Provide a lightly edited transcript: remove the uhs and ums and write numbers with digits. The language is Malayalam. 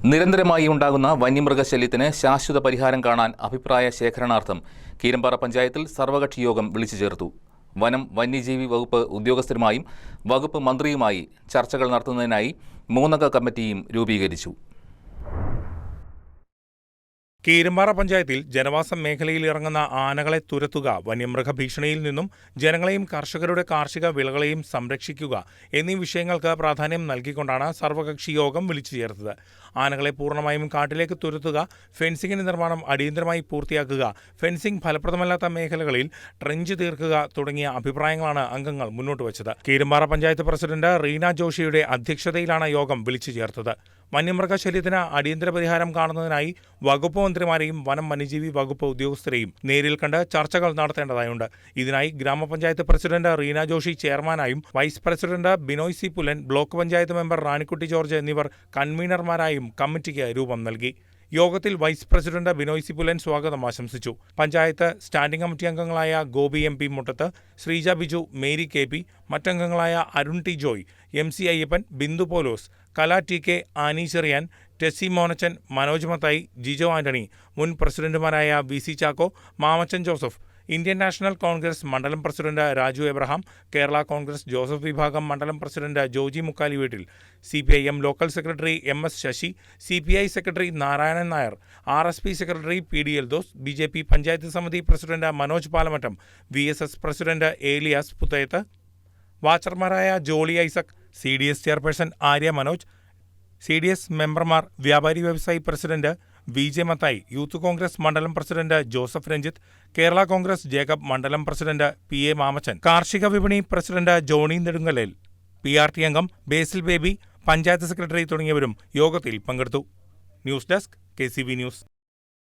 നിരന്തരമായി ഉണ്ടാകുന്ന വന്യമൃഗശല്യത്തിന് ശാശ്വത പരിഹാരം കാണാൻ അഭിപ്രായ ശേഖരണാർത്ഥം കീരമ്പാറ പഞ്ചായത്തിൽ സർവകക്ഷി യോഗം വിളിച്ചു ചേർത്തു. വനം വന്യജീവി വകുപ്പ് ഉദ്യോഗസ്ഥരുമായും വകുപ്പ് മന്ത്രിയുമായി ചർച്ചകൾ നടത്തുന്നതിനായി 3-അംഗ കമ്മിറ്റിയും രൂപീകരിച്ചു. കീരമ്പാറ പഞ്ചായത്തിൽ ജനവാസ മേഖലയിൽ ഇറങ്ങുന്ന ആനകളെ തുരത്തുക, വന്യമൃഗ ഭീഷണിയിൽ നിന്നും ജനങ്ങളെയും കർഷകരുടെ കാർഷിക വിളകളെയും സംരക്ഷിക്കുക എന്നീ വിഷയങ്ങൾക്ക് പ്രാധാന്യം നൽകിക്കൊണ്ടാണ് സർവകക്ഷി യോഗം വിളിച്ചു ചേർത്തത്. ആനകളെ പൂർണ്ണമായും കാട്ടിലേക്ക് തുരത്തുക, ഫെൻസിംഗിന്റെ നിർമ്മാണം അടിയന്തരമായി പൂർത്തിയാക്കുക, ഫെൻസിംഗ് ഫലപ്രദമല്ലാത്ത മേഖലകളിൽ ട്രെഞ്ച് തീർക്കുക തുടങ്ങിയ അഭിപ്രായങ്ങളാണ് അംഗങ്ങൾ മുന്നോട്ട് വച്ചത്. കീരമ്പാറ പഞ്ചായത്ത് പ്രസിഡന്റ് റീന ജോഷിയുടെ അധ്യക്ഷതയിലാണ് യോഗം വിളിച്ചു ചേർത്തത്. വന്യമൃഗശല്യത്തിന് അടിയന്തര പരിഹാരം കാണുന്നതിനായി വകുപ്പ് മന്ത്രിമാരെയും വനം വന്യജീവി വകുപ്പ് ഉദ്യോഗസ്ഥരെയും നേരിൽ കണ്ട് ചർച്ചകൾ നടത്തേണ്ടതായുണ്ട്. ഇതിനായി ഗ്രാമപഞ്ചായത്ത് പ്രസിഡന്റ് റീന ജോഷി ചെയർമാനായും vice president Binoy C Pulan, block panchayat member Ranikutty George എന്നിവർ കൺവീനർമാരായും കമ്മിറ്റിക്ക് രൂപം നൽകി. യോഗത്തിൽ vice president Binoy C Pulan സ്വാഗതം ആശംസിച്ചു. പഞ്ചായത്ത് സ്റ്റാൻഡിംഗ് കമ്മിറ്റി അംഗങ്ങളായ Gopi MP Muttath, Sreeja Biju, Mary KP, മറ്റംഗങ്ങളായ Arun T Joy, MC Ayyappan, Bindu Polose, Kala TK, Annie Cherian, Tessy Monachan, Manoj Mathai, Jijo Antony, മുൻ പ്രസിഡന്റുമാരായ VC Chacko, Mamachan Joseph, Indian National Congress മണ്ഡലം president Raju Abraham, Kerala Congress Joseph വിഭാഗം മണ്ഡലം പ്രസിഡന്റ് ജോജി മുക്കാലിവീട്ടിൽ, CPIM local secretary MS Sasi, CPI secretary Narayanan Nair, RSP secretary PD Eldhose, BJP panchayat സമിതി president Manoj Palamattam, VSS president Elias Puthayath, വാച്ചർമാരായ Jolly Isaac, CDS chairperson Arya Manoj, CDS മെമ്പർമാർ, വ്യാപാരി വ്യവസായി president VJ Mathai, youth Congress മണ്ഡലം president Joseph Ranjith, Kerala Congress Jacob മണ്ഡലം പ്രസിഡന്റ് PA മാമച്ചൻ, കാർഷിക വിപണി പ്രസിഡന്റ് ജോണി നെടുങ്കലേൽ, PRT അംഗം ബേസിൽ ബേബി, പഞ്ചായത്ത് സെക്രട്ടറി തുടങ്ങിയവരും യോഗത്തിൽ പങ്കെടുത്തു. News desk KCB news.